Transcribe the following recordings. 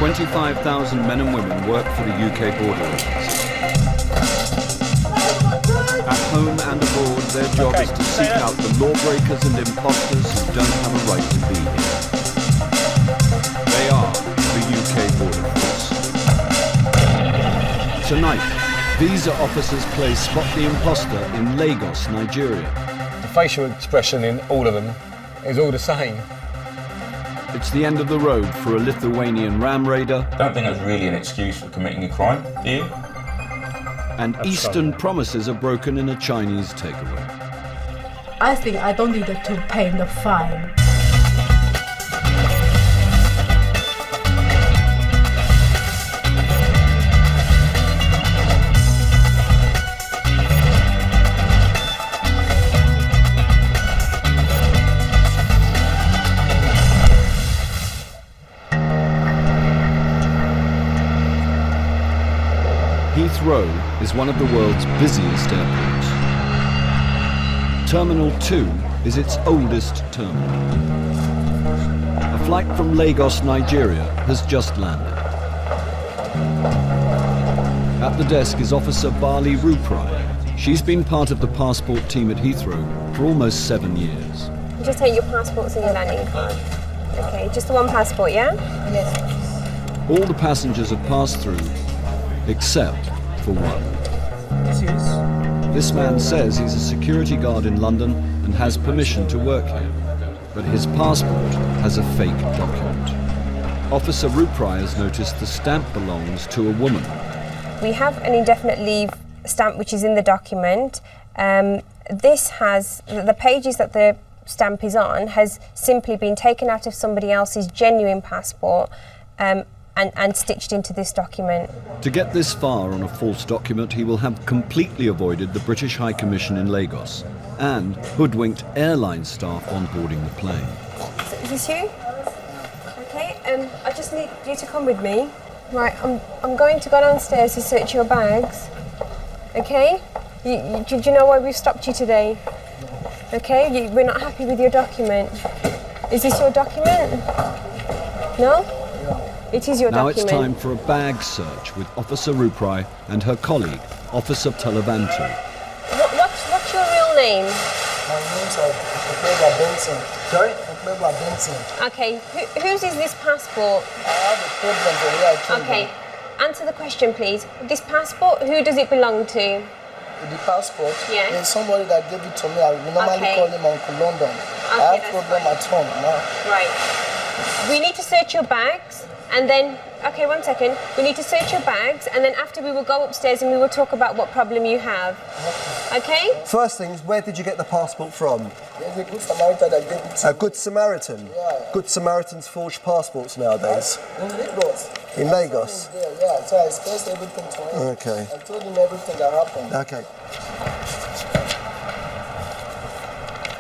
25,000 men and women work for the UK border agency. At home and abroad, their job is to seek out the lawbreakers and imposters who don't have a right to be here. They are the UK Border Force. Tonight, visa officers play Spot the Imposter in Lagos, Nigeria. The facial expression in all of them is all the same. It's the end of the road for a Lithuanian ram raider. I don't think that's really an excuse for committing a crime, do you? And Eastern promises are broken in a Chinese takeaway. I think I don't need to pay the fine. Heathrow is one of the world's busiest airports. Terminal 2 is its oldest terminal. A flight from Lagos, Nigeria has just landed. At the desk is Officer Bali Ruprai. She's been part of the passport team at Heathrow for almost 7 years. Just take your passports and your landing card. Okay, just the one passport, yeah? Yes. All the passengers have passed through, except for one. This man says he's a security guard in London and has permission to work here, but his passport has a fake document. Officer Ruprai has noticed the stamp belongs to a woman. We have an indefinite leave stamp which is in the document. This has, the pages that the stamp is on has simply been taken out of somebody else's genuine passport and stitched into this document. To get this far on a false document, he will have completely avoided the British High Commission in Lagos and hoodwinked airline staff on boarding the plane. Is this you? Okay, I just need you to come with me. Right, I'm going to go downstairs to search your bags. Okay? Do you know why we've stopped you today? Okay, we're not happy with your document. Is this your document? No? It is your now document. Now it's time for a bag search with Officer Ruprai and her colleague, Officer Talavantu. What's your real name? My name's Benson. Sorry? Benson. Okay, whose is this passport? I have a problem for where I came Okay, answer the question please. This passport, who does it belong to? The passport? Yes. There's somebody that gave it to me. I normally call him Uncle London. I have problem at home now. Right. We need to search your bags. And then, okay, 1 second. We need to search your bags, and then after we will go upstairs and we will talk about what problem you have. Okay? First things, where did you get the passport from? There's a good Samaritan that gave it to me. A good Samaritan? Yeah. Good Samaritans forge passports nowadays? In Lagos. In Lagos? Yeah, so I expressed everything to him. Okay. I told him everything that happened. Okay.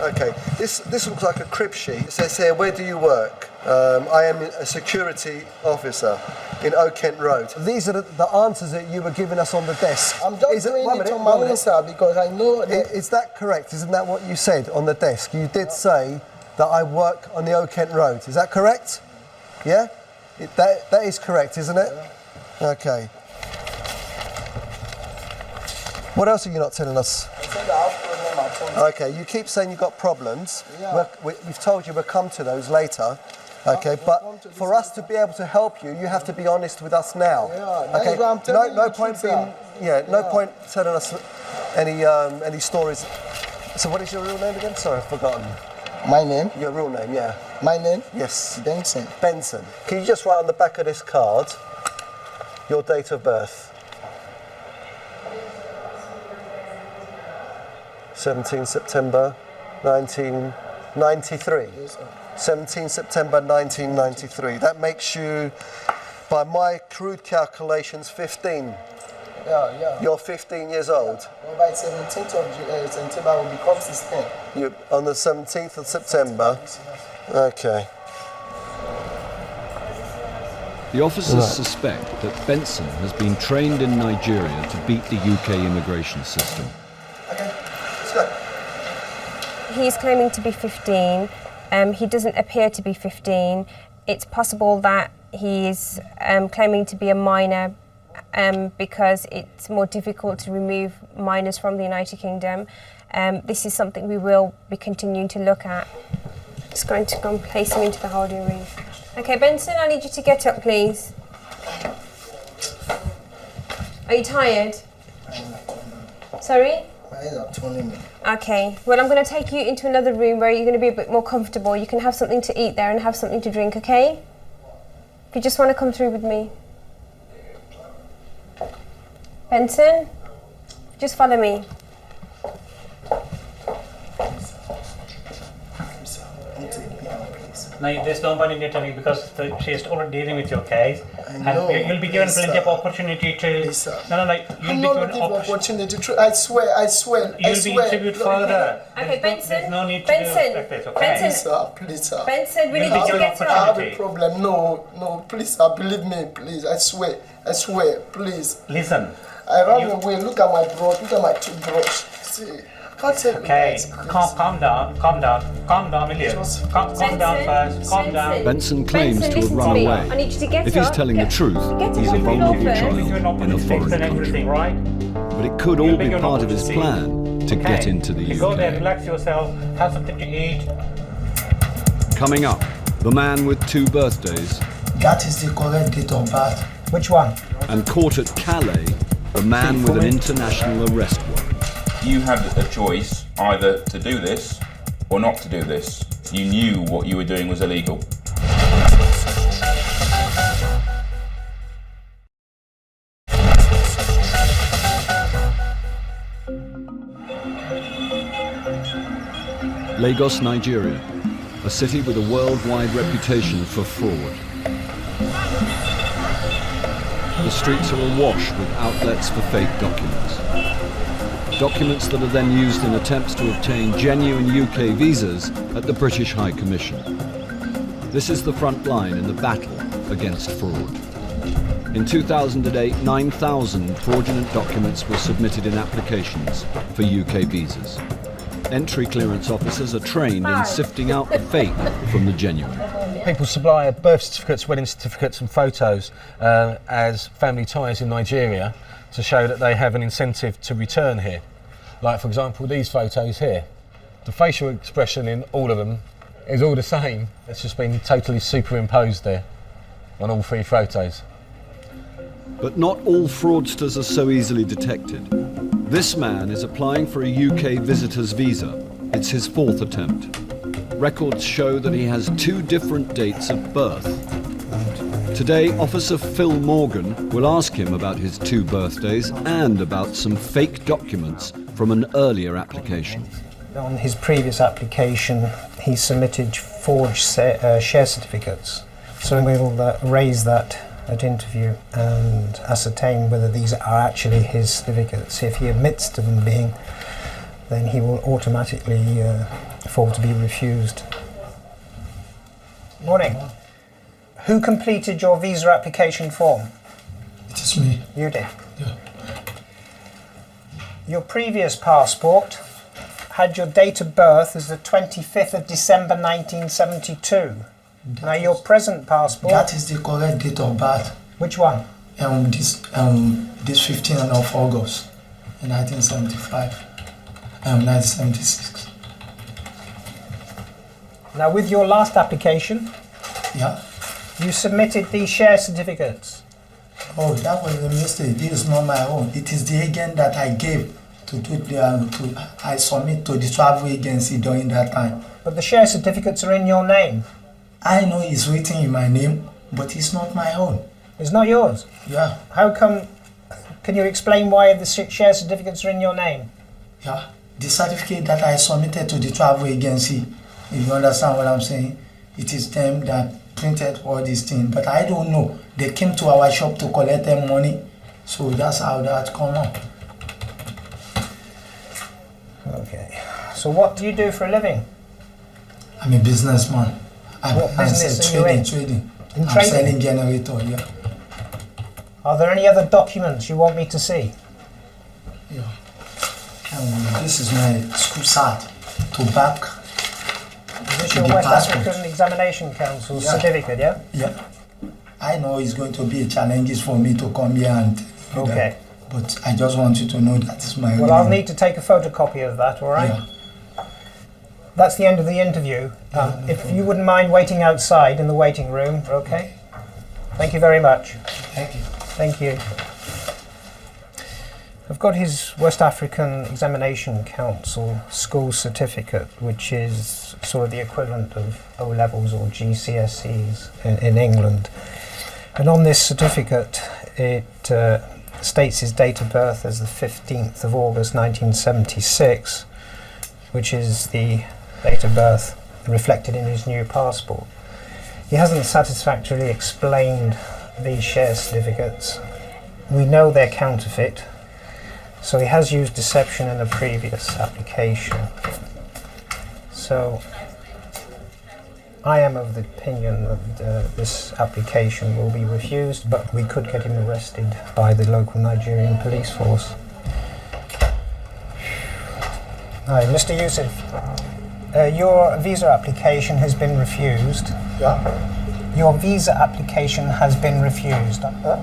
Okay, this looks like a crib sheet. It says here, where do you work? I am a security officer in Oak Kent Road. These are the answers that you were giving us on the desk. I'm just doing it on my own, sir, because I know... Is that correct? Isn't that what you said on the desk? You did say that I work on the Oak Kent Road. Is that correct? Yeah? That is correct, isn't it? Yeah. Okay. What else are you not telling us? I said I have problem at home. Okay, you keep saying you've got problems. Yeah. We've told you we'll come to those later. Okay, but for us to be able to help you, you have to be honest with us now. Yeah, okay. I'm telling No you point truth, being. Yeah, no point telling us any stories. So, what is your real name again? Sorry, I've forgotten. My name? Your real name, yeah. My name? Yes. Benson. Benson. Can you just write on the back of this card your date of birth? 17 September 1993. Yes, sir. 17 September 1993. That makes you, by my crude calculations, 15. Yeah. You're 15 years old. Well, by 17th of September, I will become 16. You on the 17th of September. Okay. The officers suspect that Benson has been trained in Nigeria to beat the UK immigration system. Okay. Let's go. He's claiming to be 15. He doesn't appear to be 15. It's possible that he's claiming to be a minor because it's more difficult to remove minors from the United Kingdom. This is something we will be continuing to look at. Just going to go and place him into the holding room. Okay, Benson, I need you to get up, please. Are you tired? Sorry? My eyes are turning me. Okay, well, I'm going to take you into another room where you're going to be a bit more comfortable. You can have something to eat there and have something to drink, okay? If you just want to come through with me. Benson, just follow me. Please. No, there's no point in attorney because she's already dealing with your case. know, And you'll be given please, plenty of sir. opportunity to... Please, sir. No, I'm you'll be not given looking for opportunity. I swear. You'll be interviewed further. Okay, Benson. There's no need to Benson. do like this, okay? Benson. Please, sir. Benson, we You'll need be you to given get I up. have a problem. No, please, sir. Believe me, please. I swear, please. Listen. I run away. Look at my brush. Look at my toothbrush. See, can't tell me Okay, that. calm down, will you? Just- Calm down first, calm down. Benson claims Benson, to have listen run to me. away. I need you to get If he's up. telling the truth, Get he's up a on the floor vulnerable first. child You'll be given in a opportunities foreign and everything, country. right? But it could all You'll be be given part of his opportunity. plan to Okay. get into the You go there, UK. relax yourself, have something to eat. Coming up, the man with 2 birthdays, That is the correct date of birth. Which one? and caught at Calais, the man with an international arrest warrant. You had a choice either to do this or not to do this. You knew what you were doing was illegal. Lagos, Nigeria, a city with a worldwide reputation for fraud. The streets are awash with outlets for fake documents. Documents that are then used in attempts to obtain genuine UK visas at the British High Commission. This is the front line in the battle against fraud. In 2008, 9,000 fraudulent documents were submitted in applications for UK visas. Entry clearance officers are trained in sifting out the fake from the genuine. People supply birth certificates, wedding certificates and photos as family ties in Nigeria to show that they have an incentive to return here. Like, for example, these photos here. The facial expression in all of them is all the same. It's just been totally superimposed there on all 3 photos. But not all fraudsters are so easily detected. This man is applying for a UK visitor's visa. It's his 4th attempt. Records show that he has 2 different dates of birth. Today, Officer Phil Morgan will ask him about his 2 birthdays and about some fake documents from an earlier application. On his previous application, he submitted forged share certificates. So we'll raise that at interview and ascertain whether these are actually his certificates. If he admits to them being, then he will automatically fall to be refused. Morning. Who completed your visa application form? It is me. You did. Yeah. Your previous passport had your date of birth as the 25th of December 1972. Now your present passport... That is the correct date of birth. Which one? This 15th of August, 1975, 1976. Now with your last application, Yeah. you submitted these share certificates. Oh, that was a mistake. This is not my own. It is the agent that I gave I submit to the travel agency during that time. But the share certificates are in your name. I know it's written in my name, but it's not my own. It's not yours. Yeah, How come... Can you explain why the share certificates are in your name? yeah. The certificate that I submitted to the travel agency, if you understand what I'm saying, it is them that printed all these things. But I don't know. They came to our shop to collect their money, so that's how that come up. Okay. So what do you do for a living? I'm a businessman. What business are you in? Trading. In I'm trading? selling generator, yeah. Are there any other documents you want me to see? Yeah. This is my school cert to back. Is this To your the West passport. African Examination Council Yeah. certificate, yeah? Yeah. I I know it's going to be a challenge for me to come here and tell you that. But I just want you to know that is my Well, I'll need to take a photocopy of that, all right? Yeah. That's the end of the interview. If you wouldn't mind waiting outside in the waiting room, okay? Thank you very much. Thank you. Thank you. I've got his West African Examination Council school certificate, which is sort of the equivalent of O-levels or GCSEs in England. And on this certificate, it states his date of birth as the 15th of August 1976, which is the date of birth reflected in his new passport. He hasn't satisfactorily explained these share certificates. We know they're counterfeit, so he has used deception in a previous application. So I am of the opinion that this application will be refused, but we could get him arrested by the local Nigerian police force. Hi, Mr. Yusuf. Your visa application has been refused. Yeah? Your visa application has been refused. Your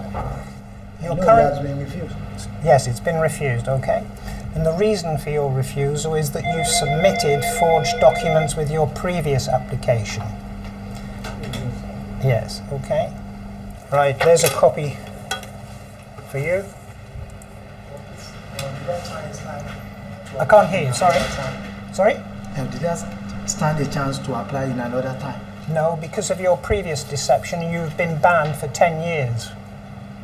No, it current- has been refused. Yes, it's been refused, okay? And the reason for your refusal is that you submitted forged documents with your previous application. Yes, okay. Right, there's a copy for you. I can't hear you, sorry. Sorry? Did I stand a chance to apply in another time? No, because of your previous deception, you've been banned for 10 years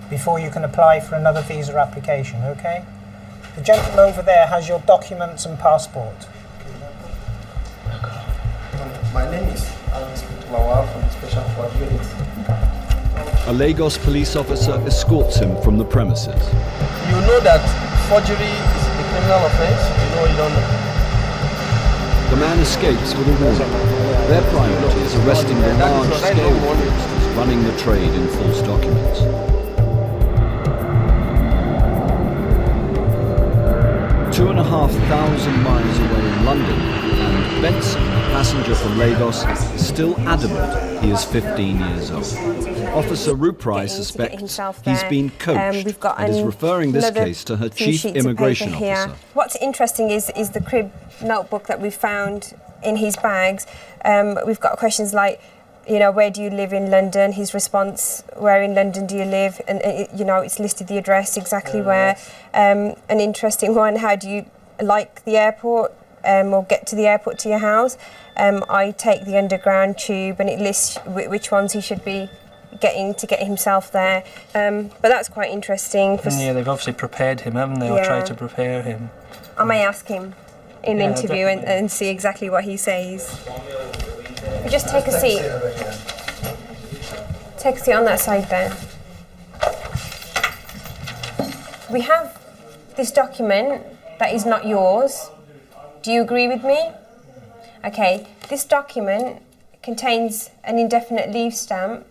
before you can apply for another visa application, okay? The gentleman over there has your documents and passport. My name is Lawal from the Special Court Unit. A Lagos police officer escorts him from the premises. You know that forgery is a criminal offense? You don't know. The man escapes with a warning. Their priority is arresting the large-scale fraudsters running the trade in false documents. 2,500 miles away in London, and Benson, a passenger from Lagos, is still adamant he is 15 years old. Officer Ruprai suspects he's been coached and is referring this case to her chief immigration officer. What's interesting is the crib notebook that we found in his bags. We've got questions like, you know, where do you live in London? His response, where in London do you live? And you know, it's listed the address exactly where. An interesting one, how do you like the airport or get to the airport to your house? I take the underground tube, and it lists which ones he should be getting to get himself there. But that's quite interesting. Yeah, they've obviously prepared him, haven't they? Or tried to prepare him. I may ask him in the interview and see exactly what he says. Just take a seat. Take a seat on that side there. We have this document that is not yours. Do you agree with me? Okay, this document contains an indefinite leave stamp.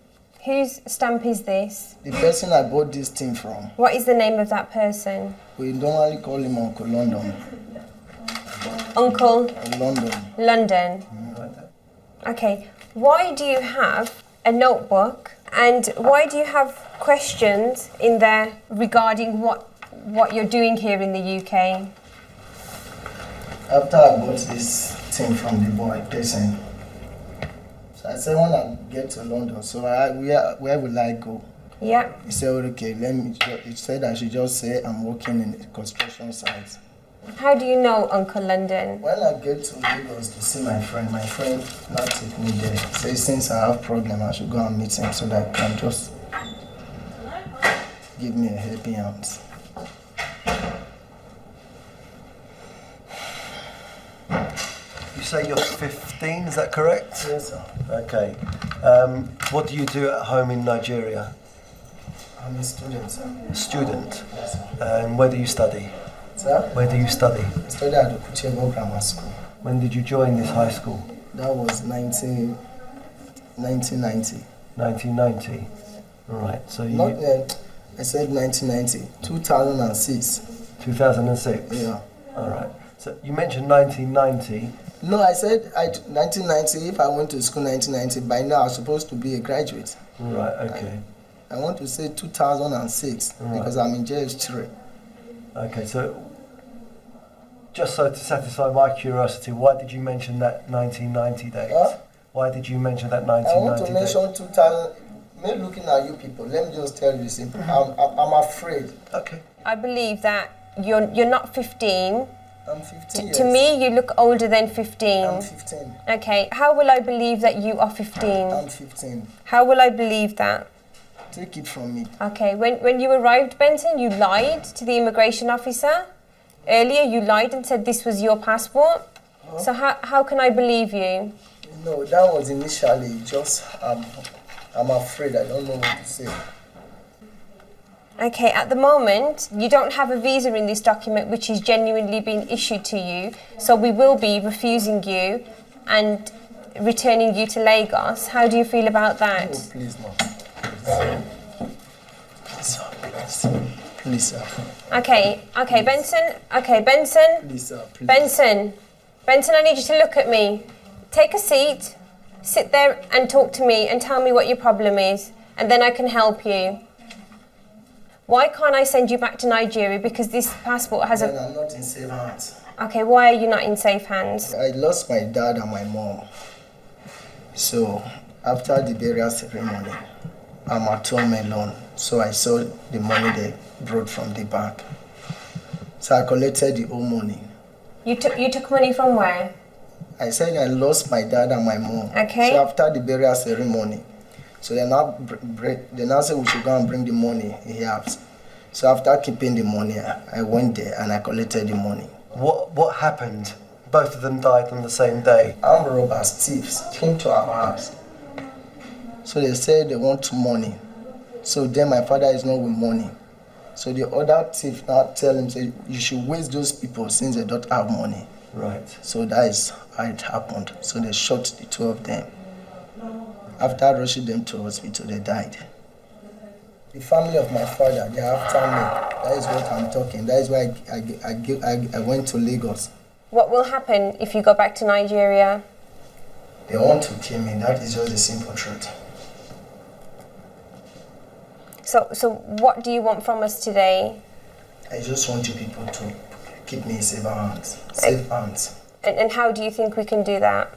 Whose stamp is this? The person I bought this thing from. What is the name of that person? We normally call him Uncle London. Uncle? London. London. Okay, why do you have a notebook and why do you have questions in there regarding what you're doing here in the UK? After I bought this thing from the boy, person, so I said when I get to London, so where will I go? Yeah. He said, okay, he said I should just say I'm working in a construction site. How do you know Uncle London? When I get to Lagos to see my friend not take me there. Say since I have problem, I should go and meet him so that he can just give me a helping hand. You say you're 15, is that correct? Yes, sir. Okay. What do you do at home in Nigeria? I'm a student, sir. A student? Yes, sir. And where do you study? Sir? Where do you study? I studied at the Kutebo Grammar School. When did you join this high school? That was 1990. 1990? All right, so you... I said 1990. 2006. 2006? Yeah. All right. So you mentioned 1990. No, I said 1990. If I went to school 1990, by now I was supposed to be a graduate. Right, okay. I want to say 2006 because I'm in JS3. Okay, so just so to satisfy my curiosity, why did you mention that 1990 date? Huh? Why did you mention that I 1990 want to mention 2000. Me looking at you people, let me just tell you simple. I'm afraid. Okay. I believe that you're not 15. I'm 15 years. To me, you look older than 15. I'm 15. Okay, how will I believe that you are 15? I'm 15. How will I believe that? Take it from me. Okay, when you arrived, Benson, you lied to the immigration officer. Earlier, you lied and said this was your passport. Huh? So how can I believe you? No, that was initially just, I'm afraid. I don't know what to say. Okay, at the moment, you don't have a visa in this document which is genuinely being issued to you, so we will be refusing you and returning you to Lagos. How do you feel about that? Oh, please, no. Please, sir. Okay, Benson. Okay, Benson. Please, sir. Please. Benson, I need you to look at me. Take a seat, sit there and talk to me and tell me what your problem is, and then I can help you. Why can't I send you back to Nigeria? Because this passport has Then I'm not in safe hands. Okay, why are you not in safe hands? I lost my dad and my mom. So, after the burial ceremony, I'm at home alone. So I saw the money they brought from the bank. So I collected the whole money. You took money from where? I said I lost my dad and my mom. Okay. So after the burial ceremony, so they now said we should go and bring the money he has. So after keeping the money, I went there and I collected the money. What happened? Both of them died on the same day. Armed robbers, thieves, came to our house. So they said they want money. So then my father is not with money. So the other thief now tell him, say, you should waste those people since they don't have money. Right. So that is how it happened. So they shot the two of them. After rushing them to hospital, they died. The family of my father, they are after me. That is what I'm talking. That is why I went to Lagos. What will happen if you go back to Nigeria? They want to kill me. That is just the simple truth. So what do you want from us today? I just want you people to keep me in safe hands. Safe hands. And how do you think we can do that?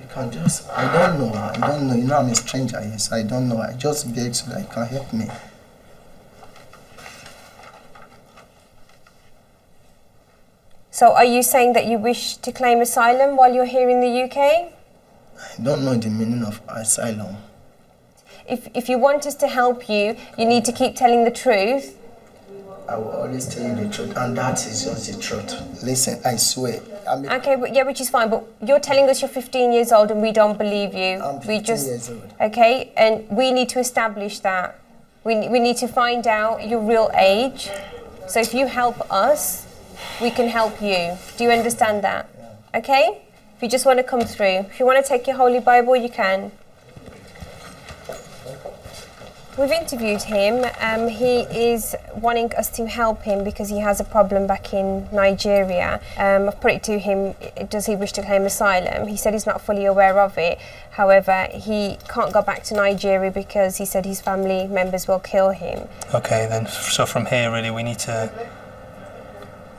You can just, I don't know. You know I'm a stranger, yes, I don't know. I just beg so that you can help me. So are you saying that you wish to claim asylum while you're here in the UK? I don't know the meaning of asylum. If you want us to help you, you need to keep telling the truth. I will always tell you the truth, and that is just the truth. Listen, I swear. Okay, which is fine, but you're telling us you're 15 years old and we don't believe you. I'm 15 years old. Okay, and we need to establish that. We need to find out your real age. So if you help us, we can help you. Do you understand that? Yeah. Okay? If you just want to come through. If you want to take your Holy Bible, you can. We've interviewed him. He is wanting us to help him because he has a problem back in Nigeria. I've put it to him, does he wish to claim asylum? He said he's not fully aware of it. However, he can't go back to Nigeria because he said his family members will kill him. Okay, then, so from here, really, we need to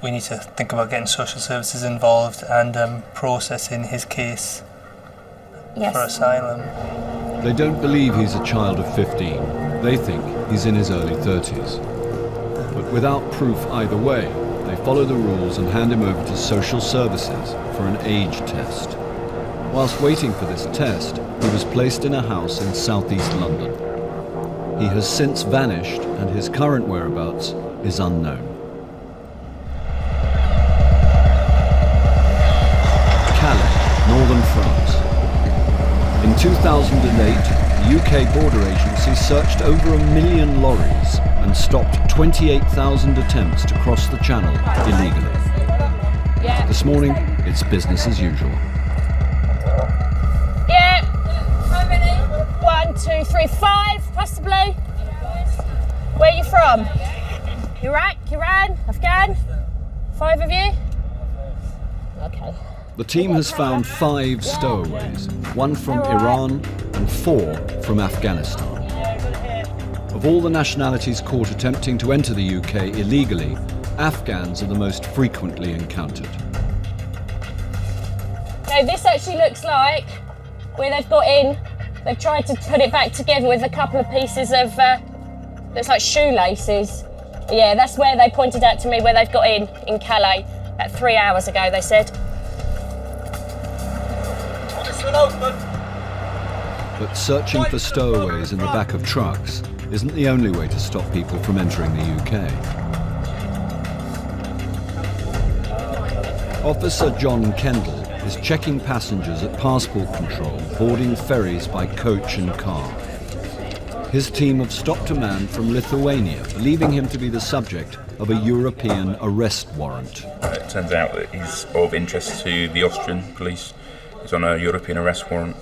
think about getting social services involved and processing his case for asylum. They don't believe he's a child of 15. They think he's in his early 30s. But without proof either way, they follow the rules and hand him over to social services for an age test. Whilst waiting for this test, he was placed in a house in southeast London. He has since vanished and his current whereabouts is unknown. Calais, northern France. In 2008, the UK Border Agency searched over 1 million lorries and stopped 28,000 attempts to cross the channel illegally. This morning, it's business as usual. Yeah. How many? 1, 2, 3, 5, possibly. Where are you from? Iraq, Iran, Afghan? 5 of you? Okay. The team has found 5 stowaways, 1 from Iran and 4 from Afghanistan. Of all the nationalities caught attempting to enter the UK illegally, Afghans are the most frequently encountered. So this actually looks like where they've got in, they've tried to put it back together with a couple of pieces of, looks like shoelaces. Yeah, that's where they pointed out to me where they've got in Calais, about 3 hours ago, they said. But searching for stowaways in the back of trucks isn't the only way to stop people from entering the UK. Officer John Kendall is checking passengers at passport control, boarding ferries by coach and car. His team have stopped a man from Lithuania, believing him to be the subject of a European arrest warrant. It turns out that he's of interest to the Austrian police. He's on a European arrest warrant,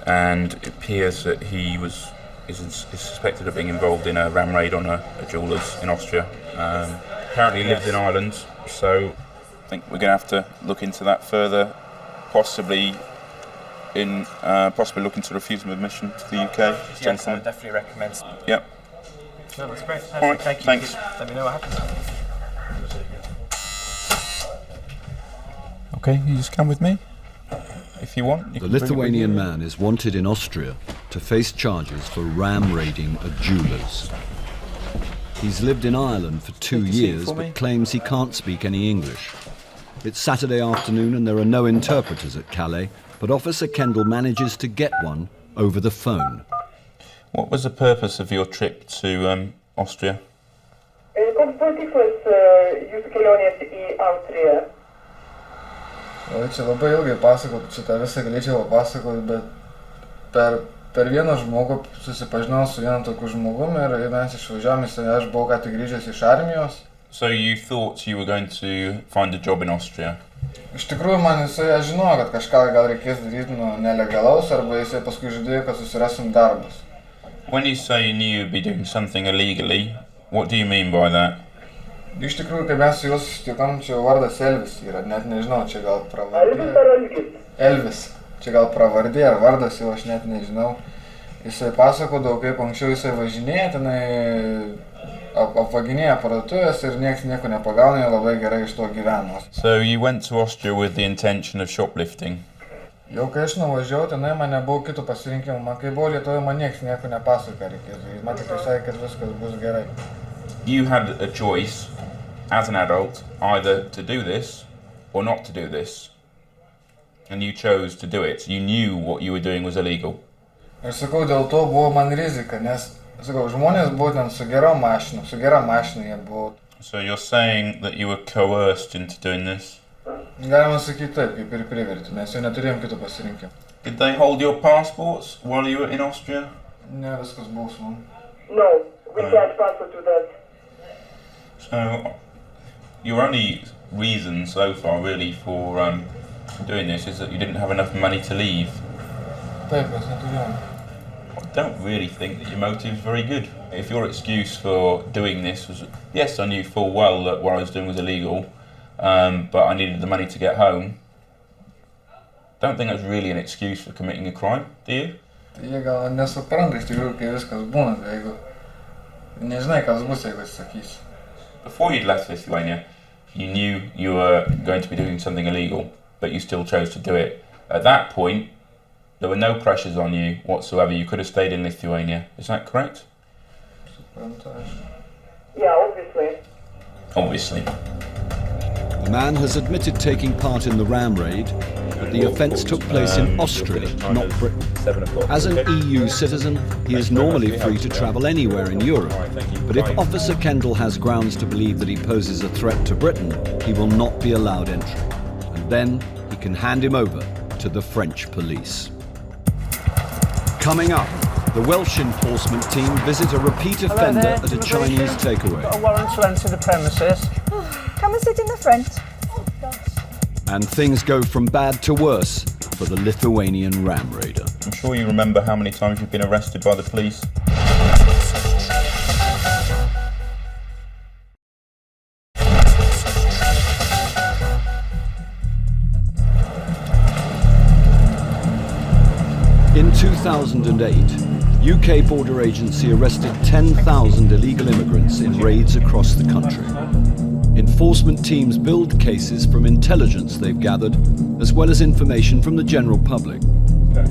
and it appears that he is suspected of being involved in a ram raid on a jeweller's in Austria. Apparently lives in Ireland, so I think we're going to have to look into that further, possibly look into refusal of admission to the UK. Yes, I would definitely recommend. Yep. No, that's great. All right, Thank you. thanks. Let me know what happens. Okay, you just come with me if you want. The Lithuanian man is wanted in Austria to face charges for ram raiding a jeweller's. He's lived in Ireland for 2 years but claims he can't speak any English. It's Saturday afternoon and there are no interpreters at Calais, but Officer Kendall manages to get one over the phone. What was the purpose of your trip to Austria? Čia labai ilgai pasakot, šitą visą galėčiau papasakoti, bet per vieną žmogų susipažinau su vienu tokiu žmogumi ir mes išvažiavome, aš buvau ką tik grįžęs iš armijos. So you thought you were going to find a job in Austria? Iš tikrųjų, aš žinojau, kad kažką gal reikės daryti nelegalaus, arba jisai paskui žadėjo, kad susirasim darbus. When you say you knew you'd be doing something illegally, what do you mean by that? Iš tikrųjų, kai mes su juo susitikom, čia vardas Elvis yra, net nežinau, čia gal pravardė. Elvis. Čia gal pravardė ar vardas jau, aš net nežinau. Jisai pasakodavo, kaip anksčiau jisai važinėja, tenai apvaginėja parduotuvės ir nieks nieko nepagauna, jie labai gerai iš to gyveno. So you went to Austria with the intention of shoplifting? Jau kai aš nuvažiavau, tenai man nebuvo kitų pasirinkimų. Man kai buvo Lietuvoje, man nieks nieko nepasakoja reikėtų. Man tik sakė, kad viskas bus gerai. You had a choice as an adult either to do this or not to do this. And you chose to do it. You knew what you were doing was illegal. Aš sakau, dėl to buvo man rizika, nes sakau, žmonės buvo ten su gera mašina jie buvo. So you're saying that you were coerced into doing this? Galima sakyti taip, kaip ir privertė, mes jau neturėjom kitų pasirinkimų. Did they hold your passports while you were in Austria? Ne, viskas buvo su man. No, we can't passport to that. So your only reason so far really for doing this is that you didn't have enough money to leave. Taip, mes neturėjom. I don't really think that your motive is very good. If your excuse for doing this was, yes, I knew full well that what I was doing was illegal, but I needed the money to get home, don't think that's really an excuse for committing a crime, do you? Jie gal nesupranta iš tikrųjų, kai viskas būna, jeigu nežinai, kas bus, jeigu atsisakys. Before you'd left Lithuania, you knew you were going to be doing something illegal, but you still chose to do it. At that point, there were no pressures on you whatsoever. You could have stayed in Lithuania. Is that correct? Yeah, obviously. Obviously. The man has admitted taking part in the ram raid, but the offence took place in Austria, not Britain. As an EU citizen, he is normally free to travel anywhere in Europe, but if Officer Kendall has grounds to believe that he poses a threat to Britain, he will not be allowed entry. And then he can hand him over to the French police. Coming up, the Welsh enforcement team visit a repeat offender at a Chinese takeaway. Got a warrant to enter the premises. Come and sit in the front. And things go from bad to worse for the Lithuanian ram raider. I'm sure you remember how many times you've been arrested by the police. In 2008, UK Border Agency arrested 10,000 illegal immigrants in raids across the country. Enforcement teams build cases from intelligence they've gathered, as well as information from the general public.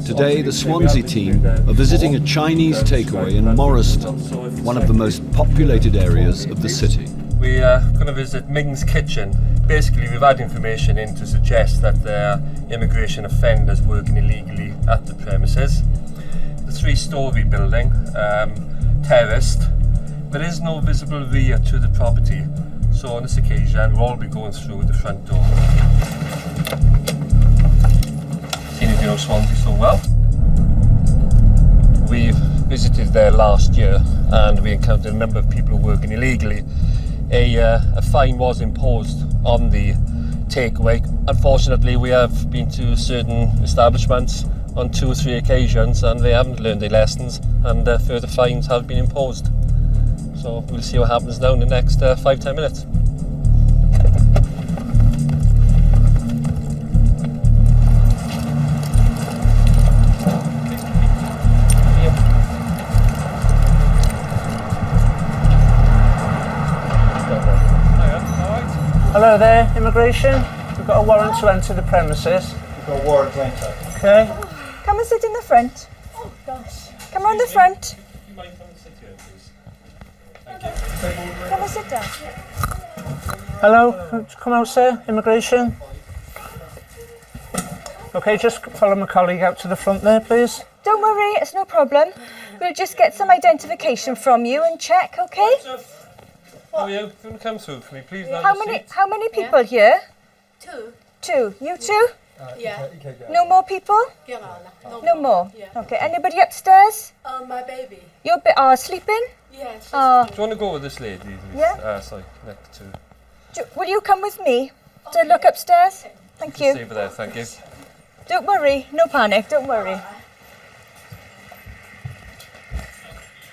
Today, the Swansea team are visiting a Chinese takeaway in Morriston, one of the most populated areas of the city. We are going to visit Ming's Kitchen. Basically, we've had information in to suggest that there are immigration offenders working illegally at the premises. The three-storey building, terraced. There is no visible rear to the property, so on this occasion we'll all be going through the front door. Seeing as you know Swansea so well, we visited there last year and we encountered a number of people working illegally. A fine was imposed on the takeaway. Unfortunately, we have been to certain establishments on 2 or 3 occasions and they haven't learned their lessons, and further fines have been imposed. So we'll see what happens now in the next 5-10 minutes. Hello there, immigration. We've got a warrant to enter the premises. We've got a warrant to enter. Okay. Come and sit in the front. Oh gosh. Come on the front. You might come and sit here, please. Come and sit down. Hello, come out, sir, immigration. Okay, just follow my colleague out to the front there, please. Don't worry, it's no problem. We'll just get some identification from you and check, okay? How are you? If you want to come through for me, please. How many people here? 2. 2. You 2? Yeah. No more people? No more? Yeah. Okay, anybody upstairs? My baby. You're sleeping? Yes. Do you want to go with this lady? Yeah. Sorry, next to. Will you come with me to look upstairs? Thank you. Stay over there, thank you. Don't worry, no panic, don't worry.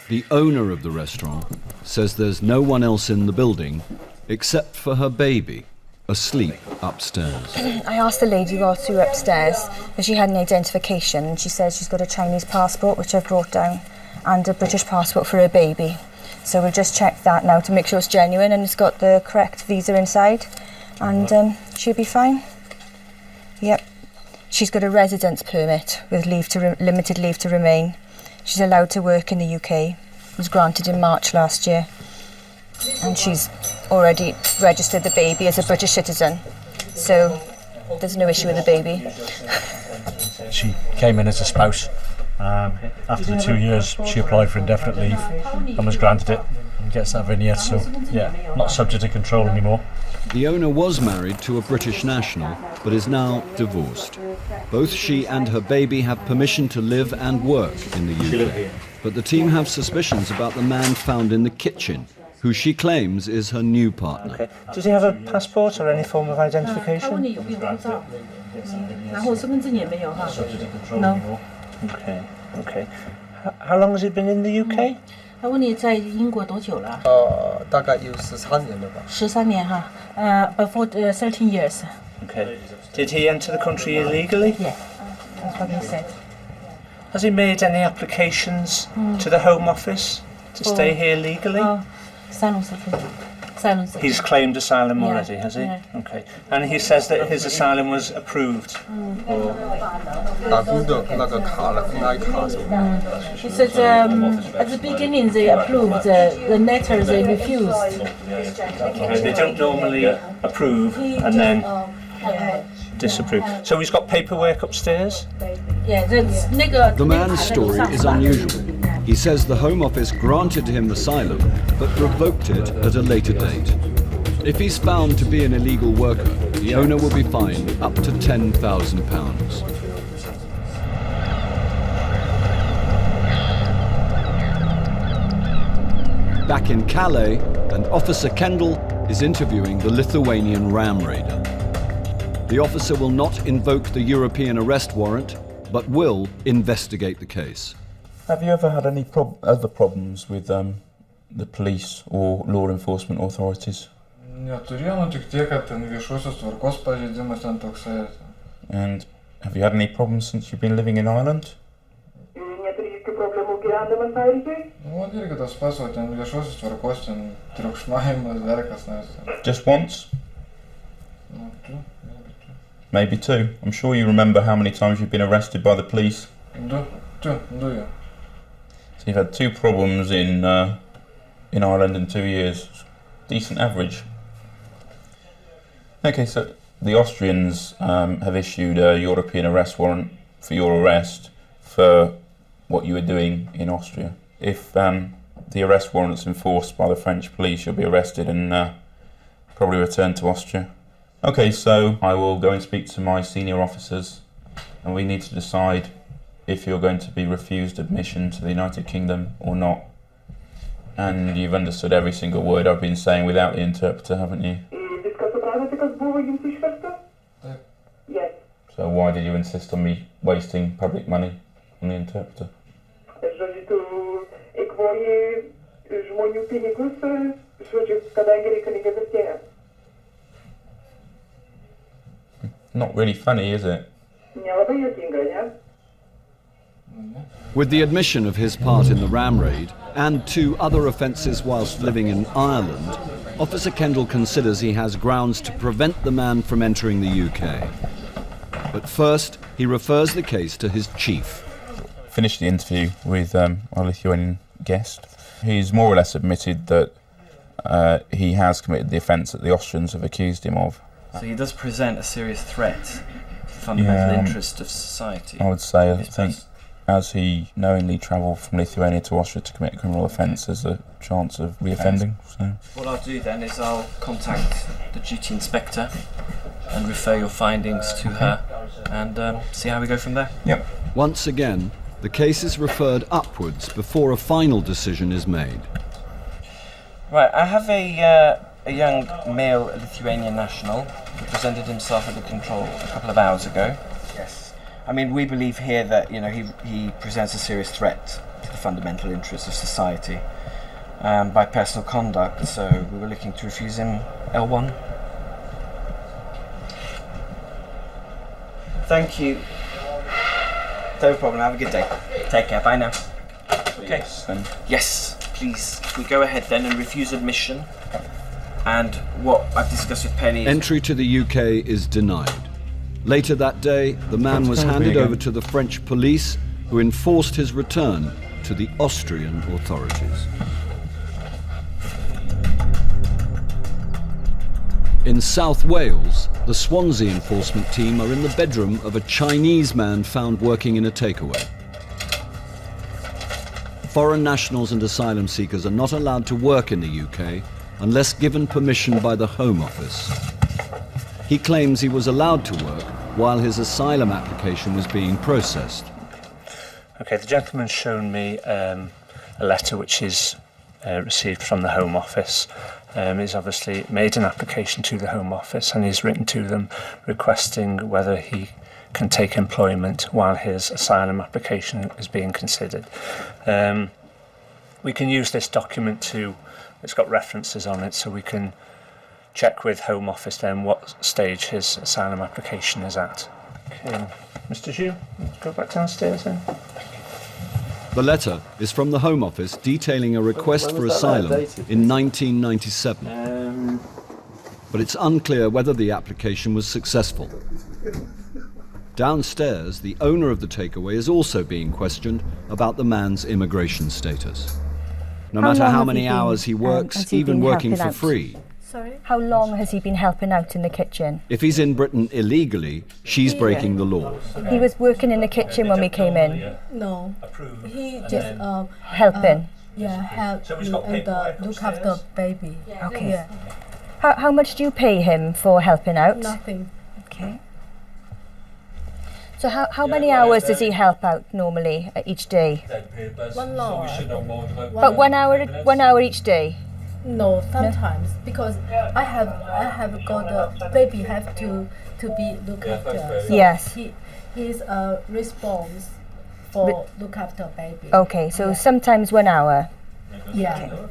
The owner of the restaurant says there's no one else in the building except for her baby, asleep upstairs. I asked the lady whilst we were upstairs if she had an identification, and she says she's got a Chinese passport, which I've brought down, and a British passport for her baby. So we'll just check that now to make sure it's genuine and it's got the correct visa inside, and she'll be fine. Yep. She's got a residence permit with limited leave to remain. She's allowed to work in the UK. It was granted in March last year. And she's already registered the baby as a British citizen. So there's no issue with the baby. She came in as a spouse. After the 2 years, she applied for indefinite leave and was granted it and gets that vignette. So, yeah, not subject to control anymore. The owner was married to a British national, but is now divorced. Both she and her baby have permission to live and work in the UK. But the team have suspicions about the man found in the kitchen, who she claims is her new partner. Okay. Does he have a passport or any form of identification? No. Okay, okay. How long has he been in the UK? 他问你在英国多久了？大概有13年了吧。13年哈，before 13 years. Okay. Did he enter the country illegally? Yeah, that's what he said. Has he made any applications to the Home Office to stay here legally? Asylum seeker. He's claimed asylum Yeah, already, has he? yeah. Okay. And he says that his asylum was approved. 打工的那个卡了，应该卡是吧？ He said at the beginning they approved, the later they refused. Okay. They don't normally approve and then disapprove. So he's got paperwork upstairs? Yeah, that's 那个 The man's story is unusual. He says the Home Office granted him asylum, but revoked it at a later date. If he's found to be an illegal worker, the owner will be fined up to £10,000. Back in Calais, an Officer Kendall is interviewing the Lithuanian ram raider. The officer will not invoke the European arrest warrant, but will investigate the case. Have you ever had any other problems with the police or law enforcement authorities? Neturėjome tik tiek, kad ten viešosios tvarkos pažeidimas ten toksai. And have you had any problems since you've been living in Ireland? randamas pavyzdžiui? Nu, irgi tas pats, o ten viešosios tvarkos, ten triukšmavimas, dar kas nors. Just once? Nu, tu. Maybe two. I'm sure you remember how many times you've been arrested by the police. Du, yeah. So you've had two problems in Ireland in 2 years. Decent average. Okay, so the Austrians have issued a European arrest warrant for your arrest for what you were doing in Austria. If the arrest warrant's enforced by the French police, you'll be arrested and probably returned to Austria. Okay, so I will go and speak to my senior officers, and we need to decide if you're going to be refused admission to the United Kingdom or not. And you've understood every single word I've been saying without the interpreter, haven't you? Yes. So why did you insist on me wasting public money on the interpreter? Not really funny, is it? With the admission of his part in the ram raid and 2 other offences whilst living in Ireland, Officer Kendall considers he has grounds to prevent the man from entering the UK. But first, he refers the case to his chief. Finished the interview with our Lithuanian guest. He's more or less admitted that he has committed the offence that the Austrians have accused him of. So he does present a serious threat to the fundamental interest of society. I would say, I think, as he knowingly travelled from Lithuania to Austria to commit a criminal offence, there's a chance of reoffending. So. What I'll do then is I'll contact the duty inspector and refer your findings to her and see how we go from there. Yep. Once again, the case is referred upwards before a final decision is made. Right, I have a young male Lithuanian national who presented himself at the control a couple of hours ago. Yes. I mean, we believe here that, you know, he presents a serious threat to the fundamental interests of society by personal conduct, so we were looking to refuse him L1. Thank you. No problem, have a good day. Take care, bye now. Okay. Yes, please. We go ahead then and refuse admission. And what I've discussed with Penny is... Entry to the UK is denied. Later that day, the man was handed over to the French police, who enforced his return to the Austrian authorities. In South Wales, the Swansea enforcement team are in the bedroom of a Chinese man found working in a takeaway. Foreign nationals and asylum seekers are not allowed to work in the UK unless given permission by the Home Office. He claims he was allowed to work while his asylum application was being processed. Okay, the gentleman's shown me a letter which is received from the Home Office. He's obviously made an application to the Home Office and he's written to them requesting whether he can take employment while his asylum application is being considered. We can use this document it's got references on it, so we can check with Home Office then what stage his asylum application is at. Okay, Mr. Zhu, go back downstairs then. The letter is from the Home Office detailing a request for asylum in 1997. But it's unclear whether the application was successful. Downstairs, the owner of the takeaway is also being questioned about the man's immigration status. No matter how many hours he works, even working for free. Sorry? How long has he been helping out in the kitchen? If he's in Britain illegally, she's breaking the law. He was working in the kitchen when we came in? No. He just... helping? Help and look after baby. Okay. Yeah. How much do you pay him for helping out? Nothing. Okay. So how many hours does he help out normally each day? 1 hour. But 1 hour each day? No, sometimes because I have got a baby have to be looked after. So yes. He's a response for look after baby. Okay, so sometimes 1 hour. Yeah. Okay.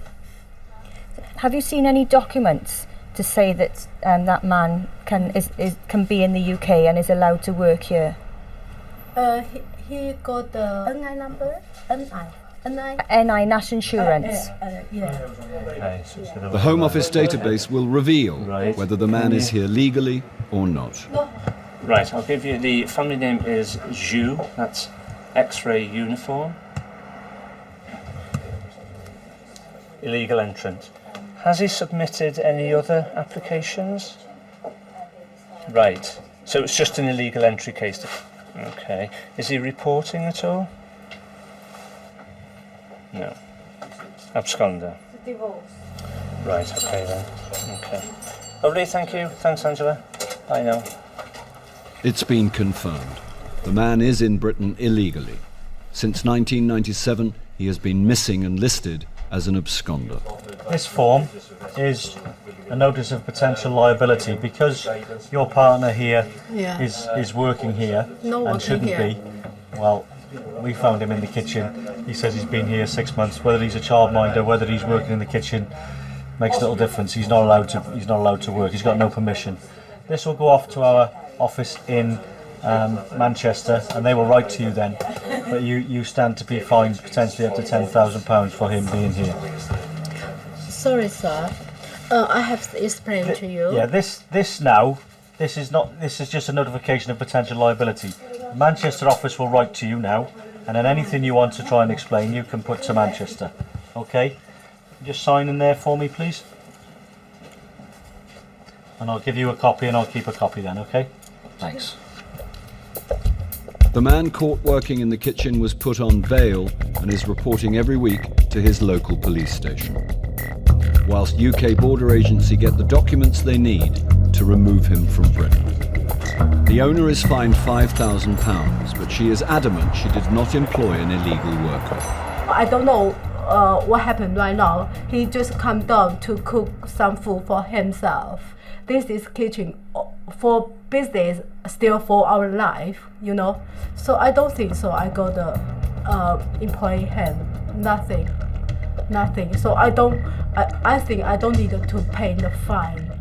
Have you seen any documents to say that that man can be in the UK and is allowed to work here? He got the NI number. NI. NI, national insurance. The Home Office database will reveal whether the man is here legally or not. Right, I'll give you the family name is Zhu, that's X-ray uniform. Illegal entrant. Has he submitted any other applications? Right, so it's just an illegal entry case. Okay, is he reporting at all? No. Absconder. Divorce. Right, okay then. Okay. Lovely, thank you. Thanks, Angela. Bye now. It's been confirmed. The man is in Britain illegally. Since 1997, he has been missing and listed as an absconder. This form is a notice of potential liability because your partner here is working here and shouldn't be. Well, we found him in the kitchen. He says he's been here 6 months. Whether he's a childminder, whether he's working in the kitchen, makes little difference. He's not allowed to work. He's got no permission. This will go off to our office in Manchester, and they will write to you then. But you stand to be fined potentially up to £10,000 for him being here. Sorry, sir. I have to explain to you. Yeah, this is just a notification of potential liability. The Manchester office will write to you now, and then anything you want to try and explain, you can put to Manchester. Okay? Just sign in there for me, please. And I'll give you a copy, and I'll keep a copy then, okay? Thanks. The man caught working in the kitchen was put on bail and is reporting every week to his local police station, whilst UK border agency get the documents they need to remove him from Britain. The owner is fined £5,000, but she is adamant she did not employ an illegal worker. I don't know what happened right now. He just come down to cook some food for himself. This is kitchen for business, still for our life, you know. So I don't think so. I got employ him. Nothing. So I think I don't need to pay the fine.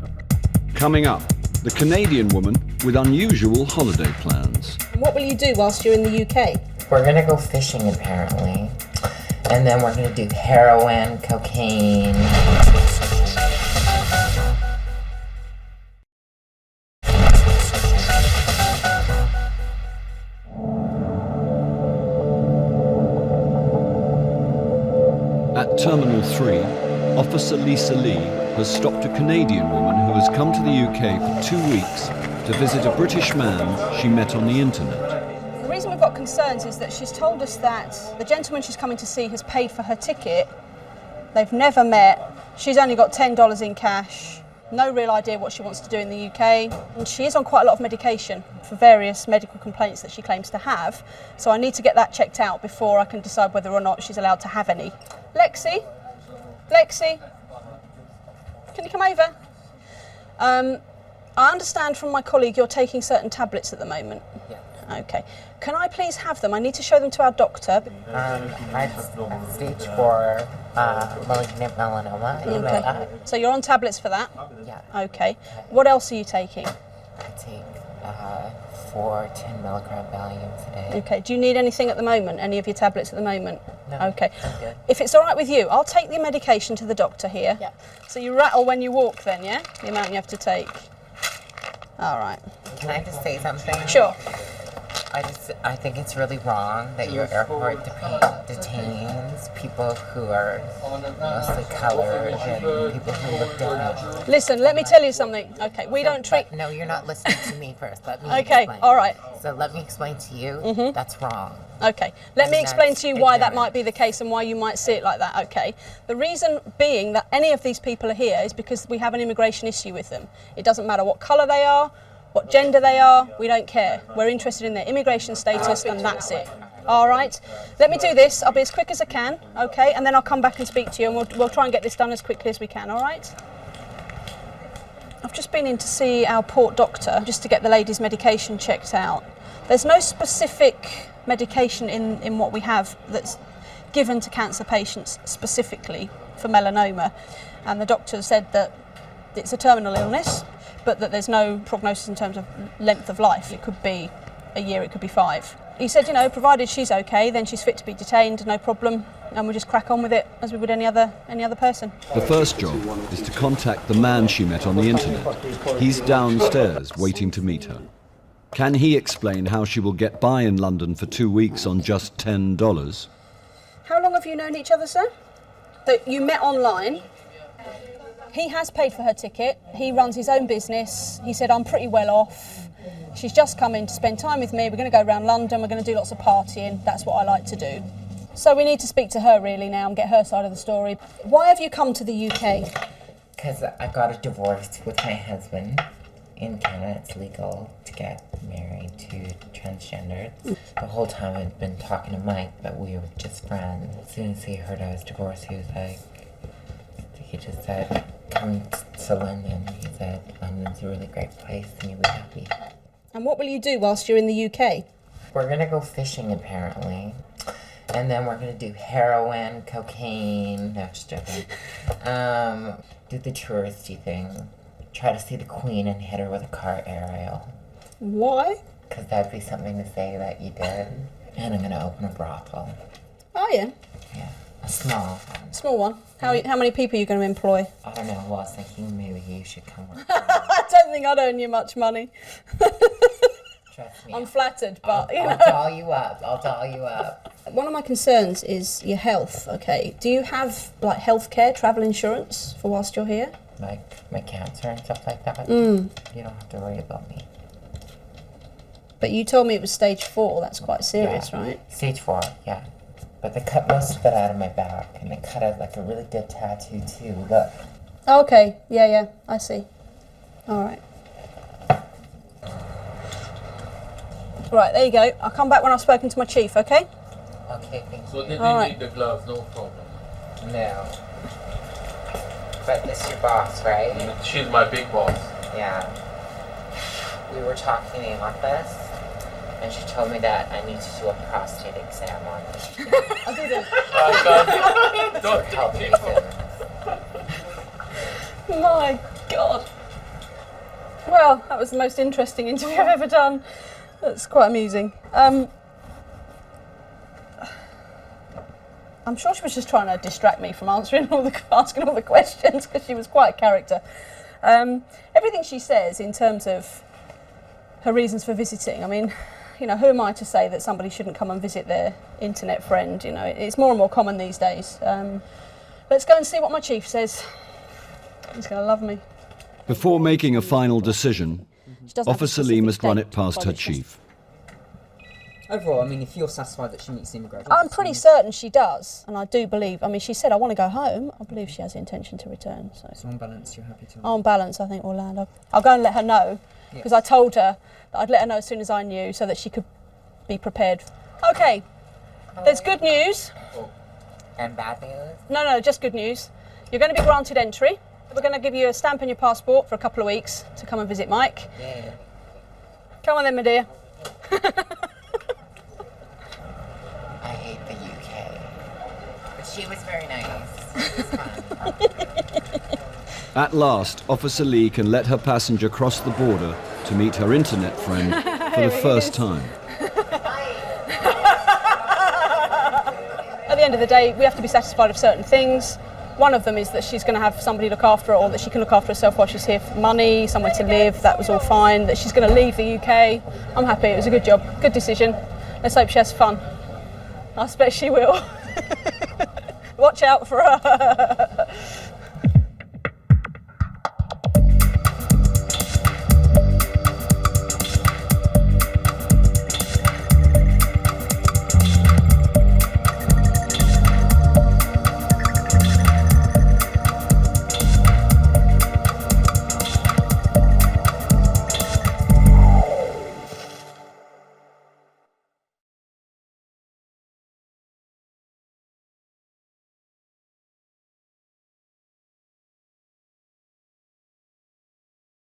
Coming up, the Canadian woman with unusual holiday plans. What will you do whilst you're in the UK? We're going to go fishing apparently. And then we're going to do heroin, cocaine. At Terminal 3, Officer Lisa Lee has stopped a Canadian woman who has come to the UK for 2 weeks to visit a British man she met on the internet. The reason we've got concerns is that she's told us that the gentleman she's coming to see has paid for her ticket. They've never met. She's only got $10 in cash. No real idea what she wants to do in the UK. And she is on quite a lot of medication for various medical complaints that she claims to have. So I need to get that checked out before I can decide whether or not she's allowed to have any. Lexi, can you come over? I understand from my colleague you're taking certain tablets at the moment. Yeah. Okay. Can I please have them? I need to show them to our doctor. I have stage 4 malignant melanoma in my eye. So you're on tablets for that? Yeah. Okay. What else are you taking? I take 4 10 milligram Valiums a day. Okay. Do you need anything at the moment? Any of your tablets at the moment? No. Okay. I'm good. If it's all right with you, I'll take the medication to the doctor here. Yeah. So you rattle when you walk then, yeah? The amount you have to take. All right. Can I just say something? Sure. I think it's really wrong that your airport detains people who are mostly colored and people who look different. Listen, let me tell you something. Okay, we don't treat... No, you're not listening to me first. Let me Okay, explain. all right. So let me explain to you, that's wrong. Okay, let me And explain that's to you why that ignorant. might be the case and why you might see it like that, okay? The reason being that any of these people are here is because we have an immigration issue with them. It doesn't matter what colour they are, what gender they are, we don't care. We're interested in their immigration status and that's it. All right, let me do this. I'll be as quick as I can, okay? And then I'll come back and speak to you and we'll try and get this done as quickly as we can, all right? I've just been in to see our port doctor just to get the lady's medication checked out. There's no specific medication in what we have that's given to cancer patients specifically for melanoma. And the doctor said that it's a terminal illness, but that there's no prognosis in terms of length of life. It could be a year, it could be 5. he said, provided she's okay, then she's fit to be detained, no problem, and we'll just crack on with it as we would any other person. The first job is to contact the man she met on the internet. He's downstairs waiting to meet her. Can he explain how she will get by in London for 2 weeks on just $10? How long have you known each other, sir? That you met online. He has paid for her ticket. He runs his own business. He said, I'm pretty well off. She's just come in to spend time with me. We're going to go around London. We're going to do lots of partying. That's what I like to do. So we need to speak to her really now and get her side of the story. Why have you come to the UK? Because I got a divorce with my husband. In Canada, it's legal to get married to transgenders. The whole time I'd been talking to Mike, but we were just friends. As soon as he heard I was divorced, he just said, come to London. He said, London's a really great place and you'll be happy. And what will you do whilst you're in the UK? We're gonna go fishing apparently. And then we're gonna do heroin, cocaine, no, just joking. Do the touristy thing. Try to see the Queen and hit her with a car aerial. Why? Because that'd be something to say that you did. And I'm gonna open a brothel. Oh yeah? Yeah, a small one. Small one? How many people are you going to employ? I don't know, well, I was thinking maybe you should come with me. I don't think I'd earn you much money. Trust me. I'm flattered, but I'll doll you up, I'll doll you up. One of my concerns is your health, okay? Do you have like healthcare, travel insurance for whilst you're here? Like my cancer and stuff like that? Mm. You don't have to worry about me. But you told me it was stage 4, that's quite serious, Yeah. right? Stage 4, yeah. But they cut most of it out of my back, and they cut out like a really good tattoo too, look. Oh, okay, yeah, I see. Alright. Right, there you go. I'll come back when I've spoken to my chief, okay? Okay, thank you. So they All didn't right. need the gloves, no problem. No. But this is your boss, right? She's my big boss. Yeah. We were talking in the office, and she told me that I need to do a prostate exam on me. I didn't. Don't For health reasons. My God. Well, that was the most interesting interview I've ever done. That's quite amusing. I'm sure she was just trying to distract me from asking all the questions because she was quite a character. Everything she says in terms of her reasons for visiting, I mean, who am I to say that somebody shouldn't come and visit their internet friend? It's more and more common these days. Let's go and see what my chief says. He's going to love me. Before making a final decision, doesn't have a Officer Lee specific must run date it past by her which she- chief. Overall, I mean, if you're satisfied that she meets the immigration, I'm pretty certain she does, and I do believe. I mean, she said, "I want to go home." I believe she has the intention to return. So on balance, you're happy to. on balance, I think we'll land. I'll go and let her know because I told her that I'd let her know as soon as I knew, so that she could be prepared. Okay, there's good news. And bad news? No, just good news. You're going to be granted entry. We're going to give you a stamp in your passport for a couple of weeks to come and visit Mike. Yeah. Come on then, my dear. I hate the UK. But she was very nice. It was fun. At last, Officer Lee can let her passenger cross the border to meet her internet friend for the first time. At the end of the day, we have to be satisfied of certain things. One of them is that she's going to have somebody look after her, or that she can look after herself while she's here for money, somewhere to live. That was all fine. That she's going to leave the UK. I'm happy. It was a good job. Good decision. Let's hope she has fun. I expect she will. Watch out for her.